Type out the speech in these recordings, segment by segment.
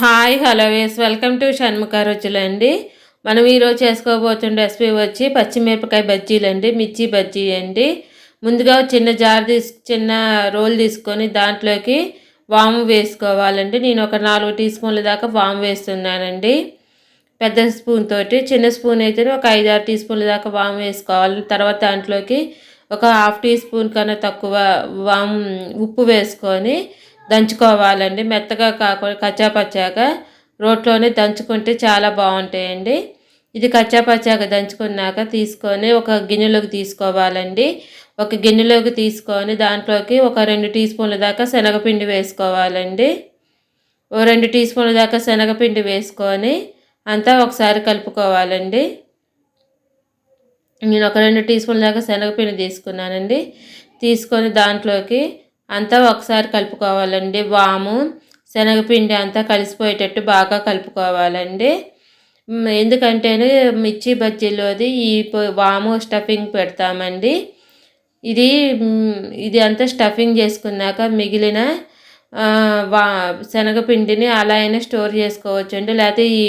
Hi hello welcome to Shanmukha రుచులండి. మనం ఈరోజు చేసుకోబోతున్న రెసిపీ వచ్చి పచ్చిమిరపకాయ బజ్జీలండి, మిర్చి బజ్జీ అండి. ముందుగా చిన్న రోల్ తీసుకొని దాంట్లోకి వాము వేసుకోవాలండి. నేను ఒక 4 టీ స్పూన్ల దాకా వాము వేస్తున్నానండి పెద్ద స్పూన్ తోటి. చిన్న స్పూన్ అయితే ఒక 5-6 టీ స్పూన్ల దాకా వాము వేసుకోవాలి. తర్వాత దాంట్లోకి ఒక హాఫ్ టీ స్పూన్ కన్నా తక్కువ వాము ఉప్పు వేసుకొని దంచుకోవాలండి. మెత్తగా కాకుండా కచ్చాపచ్చాగా రోట్లోనే దంచుకుంటే చాలా బాగుంటాయండి. ఇది కచ్చాపచ్చాగా దంచుకున్నాక తీసుకొని ఒక గిన్నెలోకి తీసుకోవాలండి. ఒక గిన్నెలోకి తీసుకొని దాంట్లోకి ఒక 2 టీ స్పూన్ల దాకా శనగపిండి వేసుకోవాలండి. ఓ 2 టీ స్పూన్ల దాకా శనగపిండి వేసుకొని అంతా ఒకసారి కలుపుకోవాలండి. నేను ఒక 2 టీ స్పూన్ల దాకా శనగపిండి తీసుకున్నానండి. తీసుకొని దాంట్లోకి అంతా ఒకసారి కలుపుకోవాలండి. వాము శనగపిండి అంతా కలిసిపోయేటట్టు బాగా కలుపుకోవాలండి. ఎందుకంటేనే మిర్చి బజ్జీలోది ఈ వాము స్టఫింగ్ పెడతామండి. ఇది ఇది అంతా స్టఫింగ్ చేసుకున్నాక మిగిలిన వా శనగపిండిని అలా అయినా స్టోర్ చేసుకోవచ్చు అండి. లేకపోతే ఈ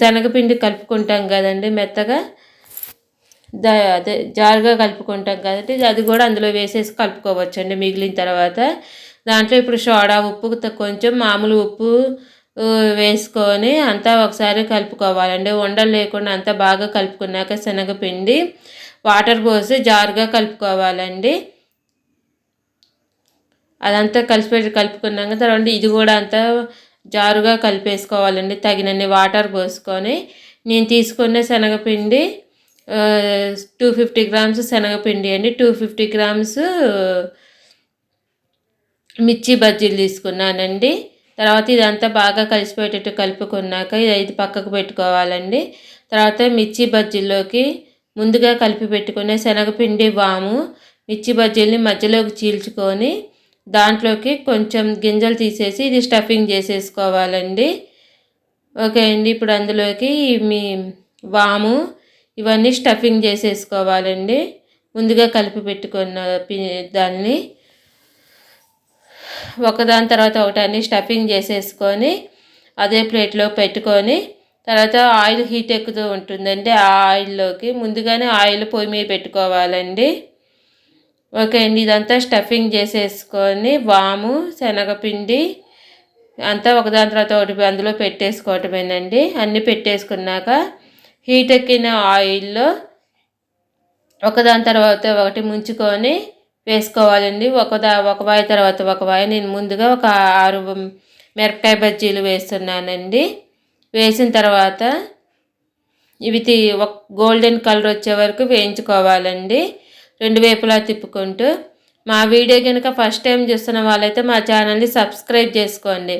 శనగపిండి కలుపుకుంటాం కదండి మెత్తగా, అదే జారుగా కలుపుకుంటాం కదండి, అది కూడా అందులో వేసేసి కలుపుకోవచ్చండి. మిగిలిన తర్వాత దాంట్లో ఇప్పుడు సోడా ఉప్పు కొంచెం మామూలు ఉప్పు వేసుకొని అంతా ఒకసారి కలుపుకోవాలండి. ఉండలు లేకుండా అంతా బాగా కలుపుకున్నాక శనగపిండి వాటర్ పోసి జారుగా కలుపుకోవాలండి. అదంతా కలుపుకున్నాక తర్వాత ఇది కూడా అంతా జారుగా కలిపేసుకోవాలండి. తగినన్ని వాటర్ పోసుకొని నేను తీసుకున్న శనగపిండి 250 గ్రామ్స్ శనగపిండి అండి, 250 గ్రామ్స్ మిర్చి బజ్జీలు తీసుకున్నానండి. తర్వాత ఇదంతా బాగా కలిసిపోయేటట్టు కలుపుకున్నాక ఇది పక్కకు పెట్టుకోవాలండి. తర్వాత మిర్చి బజ్జీల్లోకి ముందుగా కలిపి పెట్టుకునే శనగపిండి వాము మిర్చి బజ్జీల్ని మధ్యలోకి చీల్చుకొని దాంట్లోకి కొంచెం గింజలు తీసేసి ఇది స్టఫింగ్ చేసేసుకోవాలండి. ఓకే అండి. ఇప్పుడు అందులోకి మీ వాము ఇవన్నీ స్టఫింగ్ చేసేసుకోవాలండి. ముందుగా కలిపి పెట్టుకున్న దాన్ని ఒకదాని తర్వాత ఒకటి అన్నీ స్టఫింగ్ చేసేసుకొని అదే ప్లేట్లో పెట్టుకొని తర్వాత ఆయిల్ హీట్ ఎక్కుతూ ఉంటుందండి. ఆ ఆయిల్లోకి ముందుగానే ఆయిల్ పొయ్యి మీద పెట్టుకోవాలండి. ఓకే అండి. ఇదంతా స్టఫింగ్ చేసేసుకొని వాము శనగపిండి అంతా ఒకదాని తర్వాత ఒకటి అందులో పెట్టేసుకోవటమేనండి. అన్నీ పెట్టేసుకున్నాక హీట్ ఎక్కిన ఆయిల్లో ఒకదాని తర్వాత ఒకటి ముంచుకొని వేసుకోవాలండి. ఒక వాయి తర్వాత ఒక వాయి. నేను ముందుగా ఒక 6 మిరపకాయ బజ్జీలు వేస్తున్నానండి. వేసిన తర్వాత ఇవి ఒక గోల్డెన్ కలర్ వచ్చే వరకు వేయించుకోవాలండి, 2 వైపులా తిప్పుకుంటూ. మా వీడియో కనుక ఫస్ట్ టైం చూస్తున్న వాళ్ళైతే మా ఛానల్ని సబ్స్క్రైబ్ చేసుకోండి.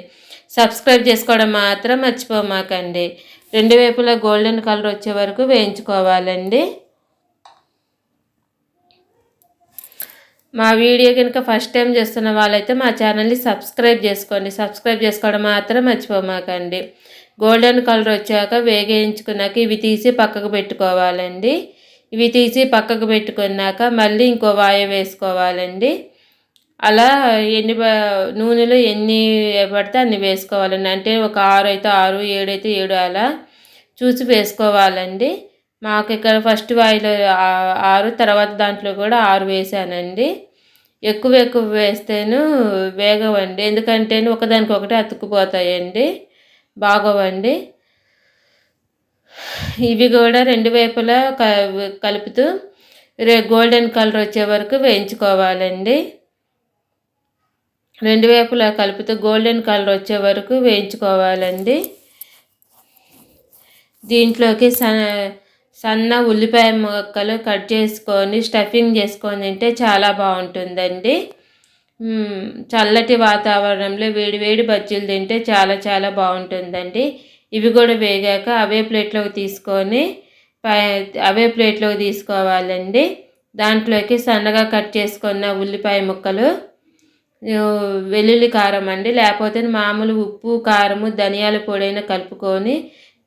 సబ్స్క్రైబ్ చేసుకోవడం మాత్రం మర్చిపోమాకండి. 2 వైపులా గోల్డెన్ కలర్ వచ్చే వరకు వేయించుకోవాలండి. మా వీడియో కనుక ఫస్ట్ టైం చేస్తున్న వాళ్ళైతే మా ఛానల్ని సబ్స్క్రైబ్ చేసుకోండి. సబ్స్క్రైబ్ చేసుకోవడం మాత్రం మర్చిపోమాకండి. గోల్డెన్ కలర్ వచ్చాక వేగించుకున్నాక ఇవి తీసి పక్కకు పెట్టుకోవాలండి. ఇవి తీసి పక్కకు పెట్టుకున్నాక మళ్ళీ ఇంకో వాయ వేసుకోవాలండి. అలా నూనెలో ఎన్ని పడితే అన్ని వేసుకోవాలండి. అంటే ఒక 6 అయితే 6, 7 అయితే 7 అలా చూసి వేసుకోవాలండి. మాకు ఇక్కడ ఫస్ట్ వాయిలో 6, తర్వాత దాంట్లో కూడా 6 వేసానండి. ఎక్కువ వేస్తేను వేగవండి, ఎందుకంటే ఒకదానికొకటి అతుక్కుపోతాయండి, బాగోవండి. ఇవి కూడా 2 వైపులా కలుపుతూ గోల్డెన్ కలర్ వచ్చే వరకు వేయించుకోవాలండి. 2 వైపులా కలుపుతూ గోల్డెన్ కలర్ వచ్చే వరకు వేయించుకోవాలండి. దీంట్లోకి సన్న ఉల్లిపాయ ముక్కలు కట్ చేసుకొని స్టఫింగ్ చేసుకొని తింటే చాలా బాగుంటుందండి. చల్లటి వాతావరణంలో వేడి బజ్జీలు తింటే చాలా చాలా బాగుంటుందండి. ఇవి కూడా వేగాక అవే ప్లేట్లోకి తీసుకోవాలండి. దాంట్లోకి సన్నగా కట్ చేసుకున్న ఉల్లిపాయ ముక్కలు, వెల్లుల్లి కారం అండి, లేకపోతే మామూలు ఉప్పు కారము ధనియాల పొడైనా కలుపుకొని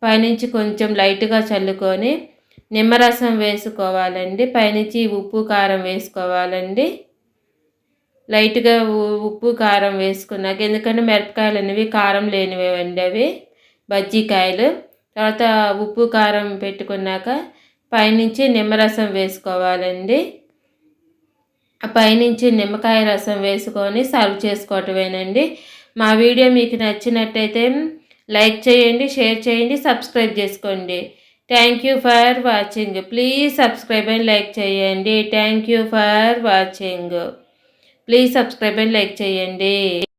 పైనుంచి కొంచెం లైట్గా చల్లుకొని నిమ్మరసం వేసుకోవాలండి. పైనుంచి ఉప్పు కారం వేసుకోవాలండి. లైట్‌గా ఉప్పు, కారం వేసుకున్నాక, ఎందుకంటే మిరపకాయలు అనేవి కారం లేనివేవండి అవి బజ్జీకాయలు. తర్వాత ఉప్పు, కారం పెట్టుకున్నాక పైనుంచి నిమ్మరసం వేసుకోవాలండి. పైనుంచి నిమ్మకాయ రసం వేసుకొని సర్వ్ చేసుకోవటమేనండి. మా వీడియో మీకు నచ్చినట్టయితే లైక్ చేయండి, షేర్ చేయండి, సబ్స్క్రైబ్ చేసుకోండి. Thank you for watching. Please subscribe and like చేయండి. Thank you for watching. Please subscribe and like చేయండి.